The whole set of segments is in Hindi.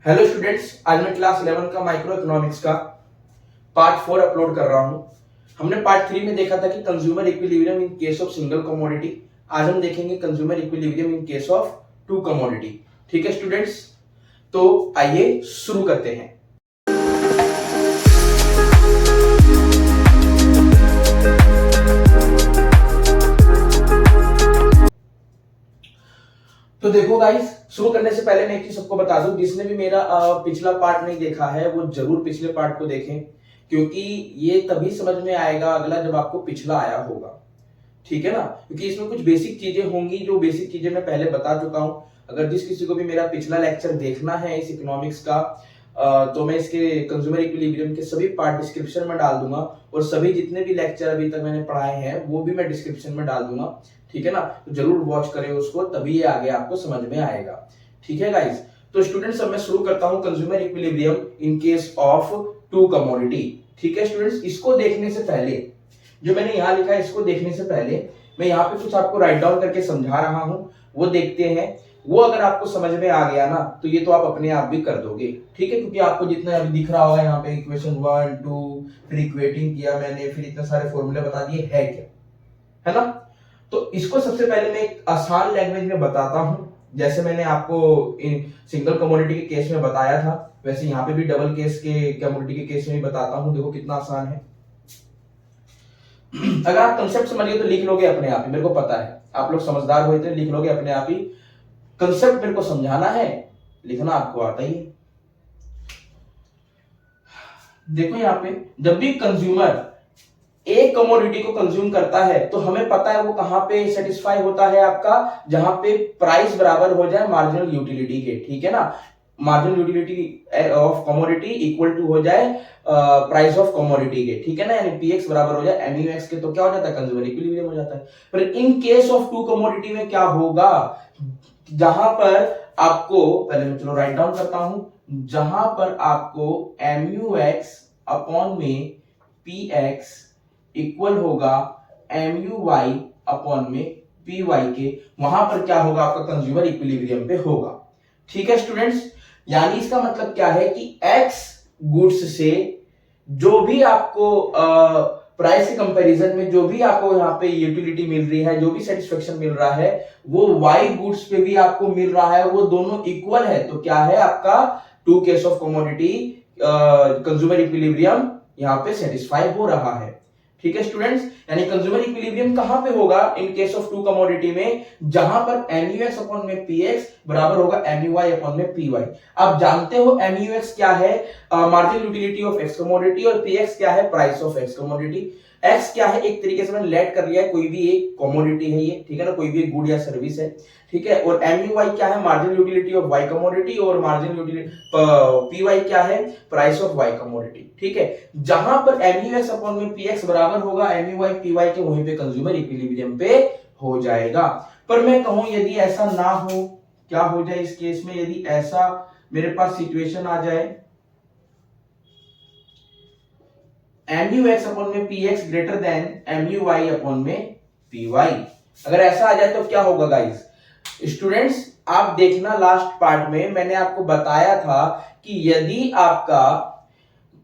हेलो स्टूडेंट्स, आज मैं क्लास 11 का माइक्रो इकोनॉमिक्स का पार्ट 4 अपलोड कर रहा हूं। हमने पार्ट 3 में देखा था कि consumer equilibrium in case of single commodity. आज हम देखेंगे consumer equilibrium in case of two commodity. ठीक है स्टूडेंट्स, तो आइए शुरू करते हैं। तो देखो गाइस, शुरू करने से पहले मैं एक चीज सबको बता दूं, जिसने भी मेरा पिछला पार्ट नहीं देखा है वो जरूर पिछले पार्ट को देखें, क्योंकि ये तभी समझ में आएगा अगला जब आपको पिछला आया होगा। ठीक है ना, क्योंकि इसमें कुछ बेसिक चीजें होंगी जो बेसिक चीजें मैं पहले बता चुका हूं। अगर जिस किसी को भी मेरा पिछला लेक्चर देखना है इस इकोनॉमिक्स का, तो मैं इसके कंज्यूमर इक्विलिब्रियम के सभी पार्ट डिस्क्रिप्शन में डाल दूंगा, और सभी जितने भी लेक्चर अभी तक मैंने पढ़ाए हैं वो भी मैं डिस्क्रिप्शन में डाल दूंगा। ठीक है ना, तो जरूर वॉच करें उसको, तभी ये आगे आपको समझ में आएगा। ठीक है गाइस, तो स्टूडेंट्स अब मैं शुरू करता हूं consumer equilibrium in case of two commodity. ठीक है स्टूडेंट्स, इसको देखने से पहले जो मैंने यहां लिखा है, इसको देखने से पहले मैं यहाँ पे कुछ आपको राइट डाउन करके समझा रहा हूं, वो देखते हैं। वो अगर आपको समझ में आ गया ना, तो ये तो आप अपने आप भी कर दोगे। ठीक है, क्योंकि आपको जितना अभी दिख रहा होगा यहाँ पे इक्वेशन 1 2, फिर इक्वेटिंग किया मैंने, फिर इतने सारे फॉर्मूले बता दिए, है क्या, है ना। तो इसको सबसे पहले मैं एक आसान लैंग्वेज में बताता हूं, जैसे मैंने आपको इन सिंगल कमोडिटी के केस में बताया था, वैसे यहाँ पे भी डबल केस के कमोडिटी के केस में भी बताता हूं। देखो कितना आसान है। अगर आप कंसेप्ट समझ गए तो लिख लोगे अपने आप ही, मेरे को पता है आप लोग समझदार हुए थे, लिख लोगे अपने आप ही। कंसेप्ट मेरे को समझाना है, लिखना आपको आता ही है। देखो यहाँ पे जब भी कंज्यूमर एक कमोडिटी को कंज्यूम करता है तो हमें पता है वो कहां पे सेटिस्फाई होता है आपका, जहां पे प्राइस बराबर हो जाए मार्जिनल यूटिलिटी के। ठीक है ना, marginal utility of commodity equal to हो जाए प्राइस ऑफ कमोडिटी के। ठीक है ना, यानी पीएक्स बराबर हो जाए एमयूएक्स के, तो क्या हो जाता है, कंज्यूमर इक्विलिब्रियम हो जाता है। पर in case of two commodity में क्या होगा, जहां पर आपको, पहले मैं चलो राइट डाउन करता हूं, जहां पर आपको एमयूएक्स अपॉन में पीएक्स इक्वल होगा MUY अपॉन में PY के, वहां पर क्या होगा, आपका कंज्यूमर इक्विलिब्रियम पे होगा। ठीक है स्टूडेंट्स, यानी इसका मतलब क्या है कि X गुड्स से जो भी आपको प्राइस के कंपैरिजन में जो भी आपको यहाँ पे यूटिलिटी मिल रही है, जो भी सेटिस्फेक्शन मिल रहा है, वो Y गुड्स पे भी आपको मिल रहा है, वो दोनों इक्वल है। तो क्या है आपका two case of commodity consumer equilibrium यहाँ पे सेटिस्फाई हो रहा है। ठीक है स्टूडेंट्स, यानी कंज्यूमर इक्विलिब्रियम कहां पे होगा in case of two commodity में, जहां पर MUX अपॉन में PX बराबर होगा MUY अपॉन में PY। आप जानते हो MUX क्या है, marginal utility of X commodity, और PX क्या है, price of X commodity. X क्या है, एक तरीके से मैंने लेट कर लिया है, कोई भी एक कमोडिटी है ये, ठीक है ना, कोई भी एक गुड या सर्विस है। ठीक है, और MUY क्या है, marginal utility of Y commodity, और मार्जिनल यूटिलिटी PY क्या है, प्राइस ऑफ Y कमोडिटी। ठीक है, जहां पर MUX अपॉन में PX बराबर होगा MUY PY के, वहीं पे कंज्यूमर इक्विलिब्रियम पे हो जाएगा। पर मैं कहूं यदि ऐसा ना हो, क्या हो जाए इस केस में, यदि ऐसा मेरे पास सिचुएशन आ जाए MUX अपॉन में PX greater than MUY upon में PY, अगर ऐसा आ जाए तो क्या होगा गाइस। स्टूडेंट्स आप देखना, लास्ट पार्ट में मैंने आपको बताया था कि यदि आपका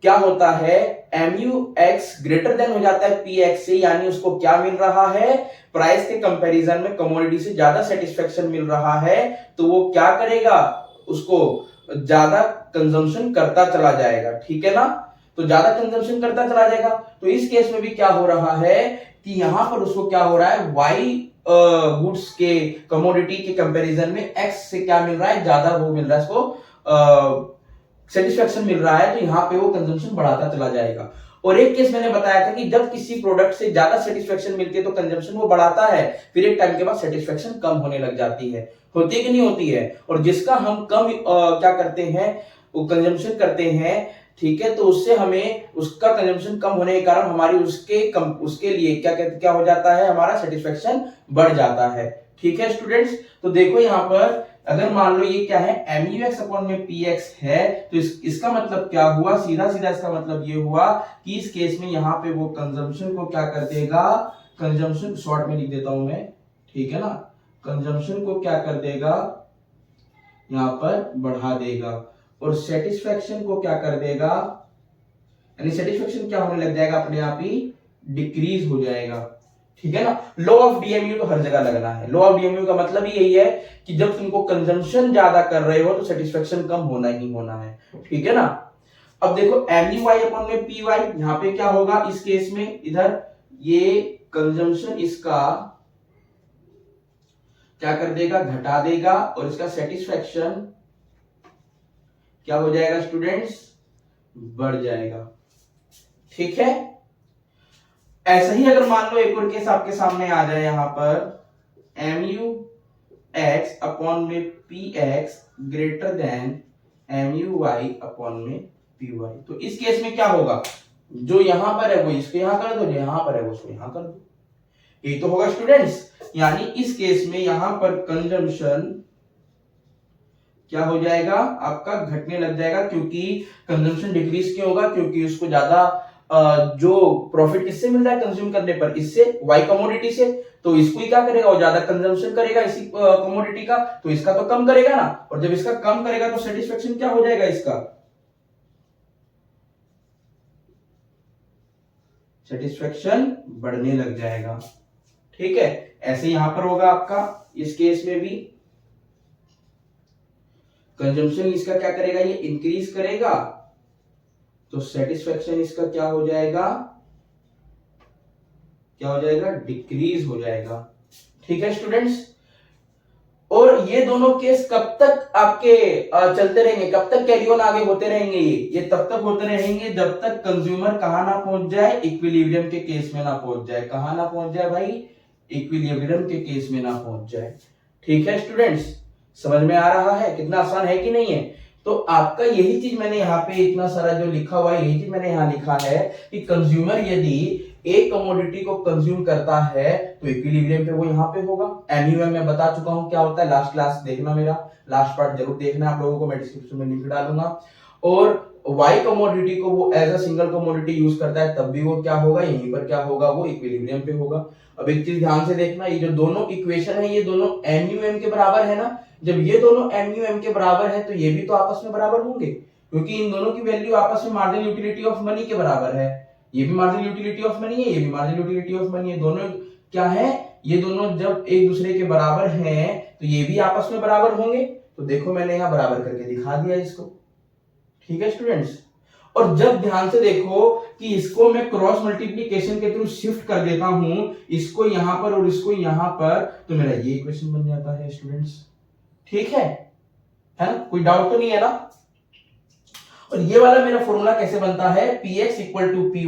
क्या होता है, MUX ग्रेटर देन हो जाता है PX से, यानी उसको क्या मिल रहा है, प्राइस के कंपैरिजन में कमोडिटी से ज्यादा सेटिस्फेक्शन मिल रहा है, तो वो क्या करेगा, उसको ज्यादा कंजम्पशन करता चला जाएगा। ठीक है ना, तो ज्यादा कंजम्पशन करता चला जाएगा। तो इस केस में भी क्या हो रहा है कि यहां पर उसको क्या हो रहा है, Y गुड्स के कमोडिटी के कंपैरिजन में X से क्या मिल रहा है, ज्यादा वो मिल रहा है, इसको सेटिस्फेक्शन मिल रहा है, तो यहाँ पे वो कंजम्पशन बढ़ाता चला जाएगा। और एक केस मैंने बताया था कि जब किसी प्रोडक्ट से ज्यादा सेटिस्फेक्शन मिलती है तो कंजम्पशन वो बढ़ाता है, फिर एक टाइम के बाद सेटिस्फेक्शन कम होने लग जाती है, होती है कि नहीं होती है। और जिसका हम कम क्या करते हैं, वो कंजम्पशन करते हैं, ठीक है, तो उससे हमें उसका कंजम्पशन कम होने के कारण हमारी उसके लिए क्या हो जाता है, हमारा सेटिस्फेक्शन बढ़ जाता है। ठीक है स्टूडेंट्स, तो देखो यहाँ पर अगर मान लो ये क्या है, MUX अपॉन में PX है, तो इसका मतलब क्या हुआ, सीधा सीधा इसका मतलब ये हुआ कि इस केस में यहाँ पे वो कंजम्पशन को क्या कर देगा, कंजम्पशन शॉर्ट में लिख देता हूं मैं, ठीक है ना, कंजम्पशन को क्या कर देगा, यहाँ पर बढ़ा देगा। और सेटिस्फेक्शन को क्या कर देगा, यानी सेटिस्फेक्शन क्या होने लग जाएगा, अपने आप ही डिक्रीज हो जाएगा। ठीक है ना। लॉ ऑफ डीएमयू तो हर जगह लगना है। लॉ ऑफ डीएमयू का मतलब ही यही है कि जब तुमको कंजम्पशन ज्यादा कर रहे हो तो सेटिस्फेक्शन कम होना ही होना है। ठीक है ना। अब देखो MUy अपॉन में PY, यहां पे क्या होगा इस केस में, इधर ये कंजम्पशन इसका क्या कर देगा, घटा देगा, और इसका सेटिस्फेक्शन क्या हो जाएगा स्टूडेंट्स, बढ़ जाएगा। ठीक है। ऐसा ही अगर मान लो एक और केस आपके सामने आ जाए, यहां पर MUx अपॉन में PX greater than MUy upon में PY, तो इस केस में क्या होगा, जो यहां पर है वो इसको यहां कर दो, जो यहां पर है वो उसको यहां कर दो, ये तो होगा स्टूडेंट्स। यानी इस केस में यहां पर कंजम्पशन क्या हो जाएगा, आपका घटने लग जाएगा, क्योंकि कंजम्पशन डिक्रीज क्यों होगा, क्योंकि उसको ज्यादा जो प्रॉफिट किससे मिल रहा है कंज्यूम करने पर, इससे वाई कमोडिटी से, तो इसको ही क्या करेगा, वो ज्यादा कंजम्पशन करेगा इसी कमोडिटी का, तो इसका तो कम करेगा ना, और जब इसका कम करेगा तो सेटिस्फेक्शन क्या हो जाएगा, इसका सेटिस्फेक्शन बढ़ने लग जाएगा। ठीक है। ऐसे यहां पर होगा आपका इस केस में भी कंजम्पशन इसका क्या करेगा, ये इंक्रीज करेगा, तो सेटिस्फेक्शन इसका क्या हो जाएगा, क्या हो जाएगा, डिक्रीज हो जाएगा। ठीक है स्टूडेंट्स। और ये दोनों केस कब तक आपके चलते रहेंगे, कब तक कैरी ऑन आगे होते रहेंगे, ये तब तक होते रहेंगे जब तक कंज्यूमर कहां ना पहुंच जाए, इक्विलिब्रियम के केस में ना पहुंच जाए। कहां ना पहुंच जाए भाई, इक्विलिब्रियम के केस में ना पहुंच जाए। ठीक है स्टूडेंट्स, समझ में आ रहा है, कितना आसान है कि नहीं है। तो आपका यही चीज मैंने यहाँ पे इतना सारा जो लिखा हुआ है, यही चीज मैंने यहाँ लिखा है कि कंज्यूमर यदि एक कमोडिटी को कंज्यूम करता है तो इक्विलिब्रियम पे वो यहाँ पे होगा। MUM में बता चुका हूं क्या होता है, लास्ट क्लास देखना, मेरा लास्ट पार्ट जरूर देखना आप लोगों को, मैं डिस्क्रिप्शन में लिंक डालूंगा। और वाई कमोडिटी को वो as a single commodity use करता है, तब भी वो क्या होगा, यहीं पर क्या होगा, वो इक्विलिब्रियम पे होगा। अब एक चीज ध्यान से देखना, ये जो दोनों इक्वेशन है ये दोनों MUM के बराबर है ना। जब ये दोनों MUM के बराबर है तो ये भी तो आपस में बराबर होंगे, क्योंकि इन दोनों की वैल्यू आपस में मार्जिनल यूटिलिटी ऑफ मनी के बराबर है। ये भी मार्जिनल यूटिलिटी ऑफ मनी है, ये भी मार्जिनल यूटिलिटी ऑफ मनी है। दोनों क्या है, ये दोनों जब एक दूसरे के बराबर हैं तो ये भी आपस में बराबर होंगे। तो देखो मैंने यहां बराबर करके दिखा दिया इसको। ठीक है स्टूडेंट्स। और जब ध्यान से देखो कि इसको मैं क्रॉस मल्टीप्लीकेशन के थ्रू शिफ्ट कर देता हूं, इसको यहां पर और इसको यहां पर, तो मेरा ये इक्वेशन बन जाता है स्टूडेंट्स। ठीक है ना, कोई डाउट तो नहीं है ना। और ये वाला मेरा फॉर्मूला कैसे बनता है, Px इक्वल टू Py,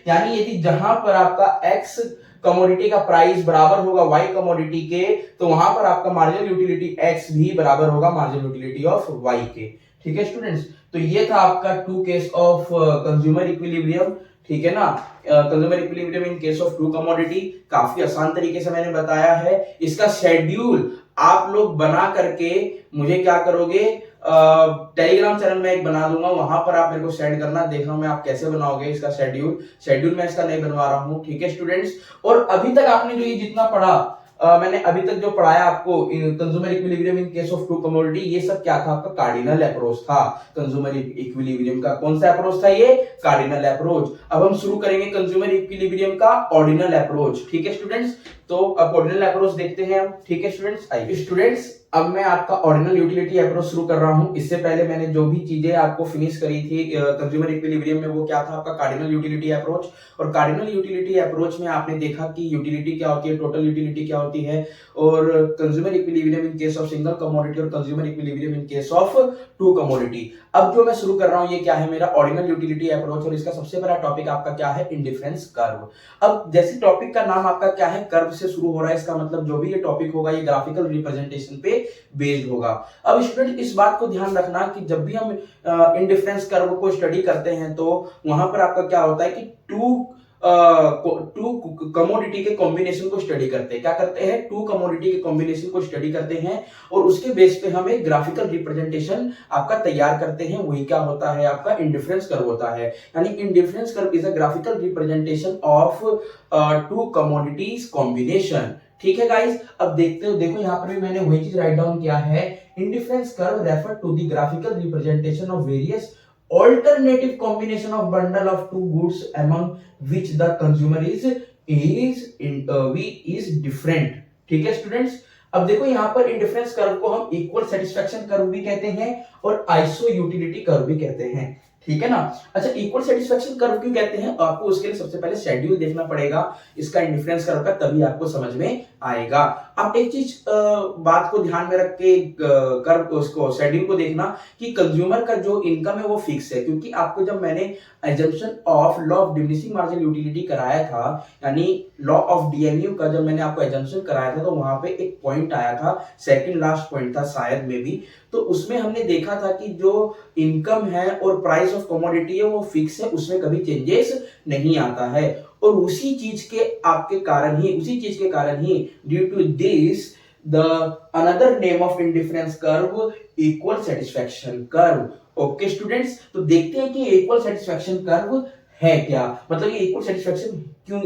यानी यदि जहां पर आपका x कमोडिटी का प्राइस बराबर होगा y कमोडिटी के, तो वहां पर आपका मार्जिनल यूटिलिटी x भी बराबर होगा मार्जिनल यूटिलिटी ऑफ y के। ठीक है स्टूडेंट्स। तो ये था आपका two case of consumer equilibrium. ठीक है ना, consumer equilibrium in case of two commodity, काफी आसान तरीके से मैंने बताया है। इसका शेड्यूल आप लोग बना करके मुझे क्या करोगे, टेलीग्राम चैनल में एक बना दूंगा, वहां पर आप मेरे को सेंड करना, देखना मैं आप कैसे बनाओगे इसका शेड्यूल मैं इसका नहीं बनवा रहा हूं। ठीक है स्टूडेंट्स। और अभी तक आपने जो ये जितना पढ़ा, मैंने अभी तक जो पढ़ाया आपको consumer equilibrium in case of two commodity, ये सब क्या था, आपका कार्डिनल अप्रोच था कंज्यूमर इक्विलिब्रियम का। कौन सा अप्रोच था, ये कार्डिनल अप्रोच। अब हम शुरू करेंगे कंज्यूमर इक्विलिब्रियम का ऑर्डिनल अप्रोच। ठीक है स्टूडेंट्स। तो अब ऑर्डिनल अप्रोच देखते हैं हम। ठीक है स्टूडेंट्स। आइए स्टूडेंट्स, अब मैं आपका ऑर्डिनल यूटिलिटी अप्रोच शुरू कर रहा हूं। इससे पहले मैंने जो भी चीजें आपको फिनिश करी थी कंज्यूमर इक्विलिब्रियम में, वो क्या था, आपका कार्डिनल यूटिलिटी अप्रोच। और कार्डिनल यूटिलिटी अप्रोच में आपने देखा कि यूटिलिटी क्या होती है, टोटल यूटिलिटी क्या होती है, और consumer equilibrium in case of single commodity और consumer equilibrium in case of two commodity. अब जो मैं शुरू कर रहा हूं, ये क्या है, मेरा ऑर्डिनल यूटिलिटी अप्रोच, और इसका सबसे बड़ा टॉपिक आपका क्या है, इंडिफरेंस कर्व। अब जैसे टॉपिक का नाम आपका क्या है, कर्व से शुरू हो रहा है, इसका मतलब जो भी ये टॉपिक होगा ये ग्राफिकल रिप्रेजेंटेशन पे बेस्ड होगा। अब स्टूडेंट इस बात को ध्यान रखना कि जब भी हम इंडिफरेंस कर्व को स्टडी करते हैं तो वहां पर आपका क्या होता है कि टू कमोडिटी के कॉम्बिनेशन को स्टडी करते हैं। क्या करते हैं, टू कमोडिटी के कॉम्बिनेशन को स्टडी करते हैं, और उसके बेस पे हम एक ग्राफिकल रिप्रेजेंटेशन आपका तैयार करते हैं। वही क्या होता है, आपका इंडिफरेंस कर्व होता है। यानी indifference curve is a graphical representation of to commodities combination. ठीक है गाइस। अब देखते हो, देखो यहाँ पर भी मैंने वही चीज राइट डाउन किया है, indifference curve refer to the graphical representation of various alternative combination of bundle of two goods among which the consumer is different। ठीक है स्टूडेंट्स, अब देखो यहाँ पर इंडिफरेंस कर्व को हम इक्वल सेटिस्फेक्शन कर्व भी कहते हैं और आइसो यूटिलिटी कर्व भी कहते हैं। ठीक है ना। अच्छा, इक्वल सेटिस्फेक्शन कर्व क्यों कहते हैं? आपको उसके लिए सबसे पहले शेड्यूल देखना पड़ेगा इसका इंडिफरेंस कर्व का, तभी आपको समझ में आएगा। आप एक चीज बात को ध्यान में रख के कर्व उसको शेड्यूल को देखना कि कंज्यूमर का जो इनकम है वो फिक्स है, क्योंकि आपको जब मैंने assumption of law of diminishing marginal utility कराया था, यानी लॉ ऑफ डीएमयू का जब मैंने आपको एजम्पशन कराया था, तो वहां पे एक पॉइंट आया था, सेकंड लास्ट पॉइंट था शायद में भी, तो उसमें हमने देखा था कि जो इनकम है और प्राइस ऑफ कमोडिटी है वो फिक्स है, उसमें कभी चेंजेस नहीं आता है। और उसी चीज के कारण ही due to this the another name of indifference curve equal satisfaction curve. Okay students, तो देखते हैं कि इक्वल सेटिस्फेक्शन कर्व है क्या, मतलब ये इक्वल सेटिस्फेक्शन क्यों,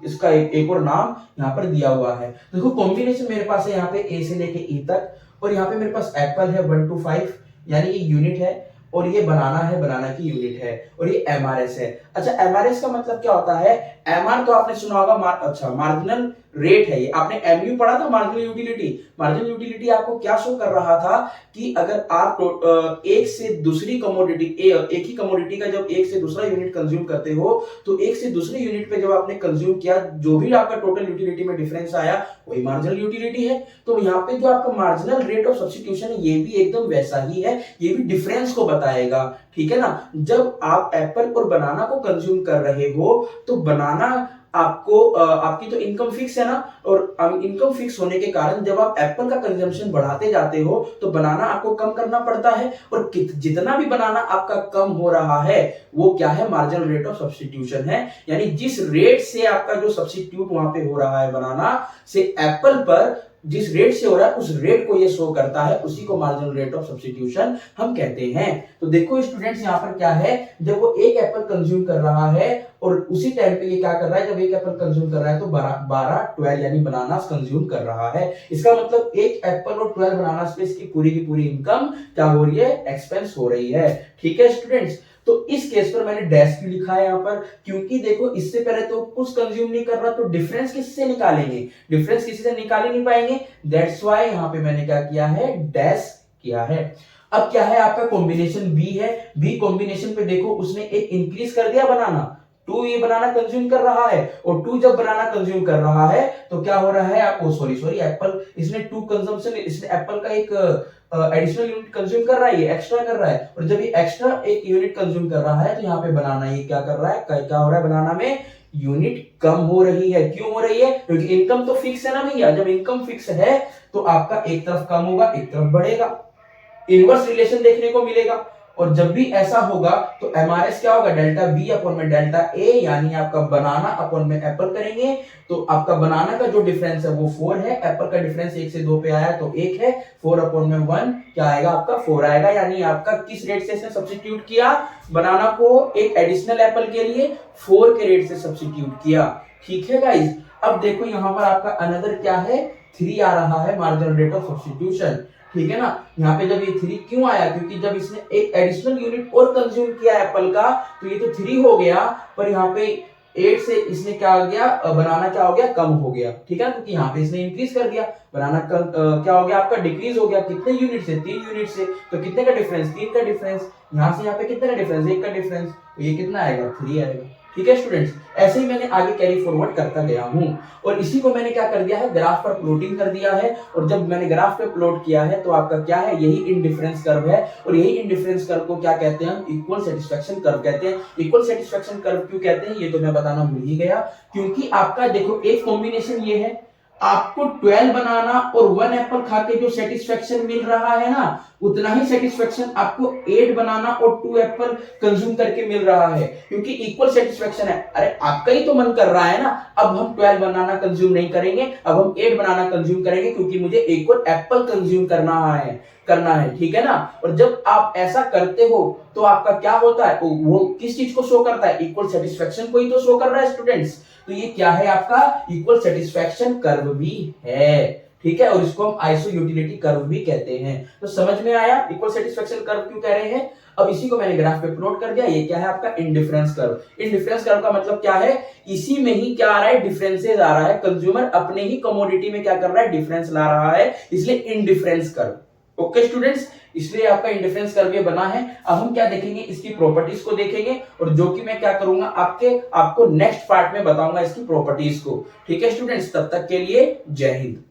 इसका एक और नाम यहाँ पर दिया हुआ है। तो देखो कॉम्बिनेशन मेरे पास है यहाँ पे ए से लेके ई तक, और यहाँ पे मेरे पास एप्पल है 1 to 5 यानी ये यूनिट है, और ये बनाना है, बनाना की यूनिट है, और ये एमआरएस है। अच्छा, एमआरएस का मतलब क्या होता है? एमआर तो आपने सुना होगा, अच्छा मार्जिनल रेट है ये, आपने एमयू पढ़ा था मार्जिनल यूटिलिटी। मार्जिनल यूटिलिटी आपको क्या शो कर रहा था कि अगर आप एक से दूसरी कमोडिटी, एक ही कमोडिटी का जब एक से दूसरा यूनिट कंज्यूम करते हो, तो एक से दूसरे यूनिट पे जब आपने कंज्यूम किया, जो भी आपका टोटल यूटिलिटी में डिफरेंस आया वही मार्जिनल यूटिलिटी है। तो यहाँ पे जो आपका मार्जिनल रेट ऑफ सब्स्टिट्यूशन है ये भी एकदम वैसा ही है, ये भी डिफरेंस को बताएगा। ठीक है ना। जब आप एप्पल और बनाना को कंज्यूम कर रहे हो, तो बनाना आपको आपकी तो इनकम फिक्स है ना, और इनकम फिक्स होने के कारण जब आप एप्पल का कंजम्पशन बढ़ाते जाते हो तो बनाना आपको कम करना पड़ता है, और जितना भी बनाना आपका कम हो रहा है वो क्या है? मार्जिनल रेट ऑफ सब्स्टिट्यूशन है। यानी जिस रेट से आपका जो सब्स्टिट्यूट वहां पे हो रहा है बनाना से एप्पल पर, जिस रेट से हो रहा है उस रेट को ये शो करता है, उसी को मार्जिनल रेट ऑफ सब्स्टिट्यूशन हम कहते हैं। तो देखो स्टूडेंट्स, यहाँ पर क्या है, जब वो एक एप्पल कंज्यूम कर रहा है और उसी टाइम पे ये क्या कर रहा है, जब एक एप्पल कंज्यूम कर रहा है तो 12 यानी बनाना कंज्यूम कर रहा है। इसका मतलब एक एप्पल और 12 बनाना स्पेस की पूरी इनकम क्या हो रही है? एक्सपेंस हो रही है। ठीक है स्टूडेंट्स, तो इस केस पर मैंने डैश क्यों लिखा है यहाँ पर? क्योंकि देखो इससे पहले तो कुछ कंज्यूम नहीं कर रहा, तो डिफरेंस किससे निकालेंगे? डिफरेंस किसी से निकाल ही नहीं पाएंगे, दैट्स व्हाई यहाँ पे मैंने क्या किया है? डैश किया है। अब क्या है आपका कॉम्बिनेशन बी है, बी कॉम्बिनेशन पे देखो उसने एक इंक्रीज कर दिया बनाना, 2 ये बनाना कंज्यूम कर रहा है, और 2 जब बनाना कंज्यूम कर रहा है तो क्या हो रहा है आपको, सॉरी एप्पल, इसने 2 कंजम्पशन, इसने एप्पल का एक एडिशनल यूनिट कंज्यूम कर रहा है, ये एक्स्ट्रा कर रहा है, और जब ये एक्स्ट्रा एक यूनिट कंज्यूम कर रहा है तो यहाँ पे बनाना ये क्या कर रहा है, क्या हो रहा है? बनाना में यूनिट कम हो रही है। क्यों हो रही है? क्योंकि इनकम तो फिक्स है ना भैया, जब इनकम फिक्स है तो आपका एक तरफ कम होगा एक तरफ बढ़ेगा, इनवर्स रिलेशन देखने को मिलेगा। और जब भी ऐसा होगा तो एमआरएस क्या होगा? डेल्टा बी अपॉन में डेल्टा ए, यानी आपका बनाना अपॉन में एप्पल करेंगे तो आपका बनाना का जो डिफरेंस है वो 4 है, एप्पल का डिफरेंस 1 से 2 पे आया तो 1 है, 4 अपॉन में 1 क्या आएगा? आपका 4 आएगा। यानी आपका किस रेट से इसने सब्स्टिट्यूट किया बनाना को? एक एडिशनल एप्पल के लिए 4 के रेट से सब्स्टिट्यूट किया। ठीक है गाइस, अब देखो यहाँ पर आपका अनदर क्या है? 3 आ रहा है मार्जिनल रेट ऑफ सब्स्टिट्यूशन। ठीक है ना। यहाँ पे जब ये 3 क्यों आया? क्योंकि जब इसने एक एडिशनल यूनिट और कंज्यूम किया एप्पल का तो ये तो 3 हो गया, पर यहाँ पे 8 से इसने क्या हो गया? बनाना क्या हो गया? कम हो गया। ठीक है ना, क्योंकि यहाँ पे इसने इंक्रीज कर दिया, बनाना क्या हो गया? आपका डिक्रीज हो गया। कितने यूनिट से? 3 यूनिट से। तो कितने का डिफरेंस? 3 का डिफरेंस। यहाँ से यहाँ पे कितने का डिफरेंस? 1 का डिफरेंस। तो ये कितना आएगा? 3 आएगा। ठीक है स्टूडेंट्स, ऐसे ही मैंने आगे कैरी फॉरवर्ड करता गया हूं, और इसी को मैंने क्या कर दिया है? ग्राफ पर प्लॉटिंग कर दिया है। और जब मैंने ग्राफ पे प्लॉट किया है तो आपका क्या है? यही इंडिफरेंस कर्व है, और यही इंडिफरेंस कर्व को क्या कहते हैं? इक्वल सेटिस्फेक्शन कर्व कहते हैं। इक्वल सेटिस्फेक्शन कर्व क्यों कहते हैं ये तो मैं बताना भूल ही गया, क्योंकि आपका देखो एक कॉम्बिनेशन ये है, आपको 12 बनाना और 1 एप्पल खा के जो सेटिस्फेक्शन मिल रहा है ना, उतना ही सेटिस्फेक्शन आपको 8 बनाना और 2 एप्पल कंज्यूम करके मिल रहा है, क्योंकि इक्वल सेटिस्फेक्शन है। अरे आपका ही तो मन कर रहा है ना, अब हम 12 बनाना कंज्यूम नहीं करेंगे, अब हम 8 बनाना कंज्यूम करेंगे, क्योंकि मुझे एक और एप्पल कंज्यूम करना है। ठीक है ना। और जब आप ऐसा करते हो तो आपका क्या होता है? वो किस चीज को शो करता है? इक्वल सेटिस्फेक्शन को ही तो शो कर रहा है स्टूडेंट्स। तो ये क्या है? आपका इक्वल सेटिस्फेक्शन कर्व भी है। ठीक है, और इसको हम आइसो यूटिलिटी कर्व भी कहते हैं। तो समझ में आया इक्वल सेटिस्फेक्शन कर्व क्यों कह रहे हैं। अब इसी को मैंने ग्राफ पे प्लॉट कर दिया। ये क्या है आपका इंडिफरेंस कर्व। इंडिफरेंस कर्व का मतलब क्या है, इसी में ही क्या आ रहा है, डिफरेंसेस आ रहा है। कंज्यूमर अपने ही कमोडिटी में क्या कर रहा है, डिफरेंस ला रहा है, इसलिए इंडिफरेंस कर्व। ओके स्टूडेंट्स, इसलिए आपका इंडिफरेंस कर्व ये बना है। अब हम क्या देखेंगे, इसकी प्रॉपर्टीज को देखेंगे, और जो कि मैं क्या करूंगा आपको नेक्स्ट पार्ट में बताऊंगा इसकी प्रॉपर्टीज को। ठीक है स्टूडेंट्स, तब तक के लिए जय हिंद।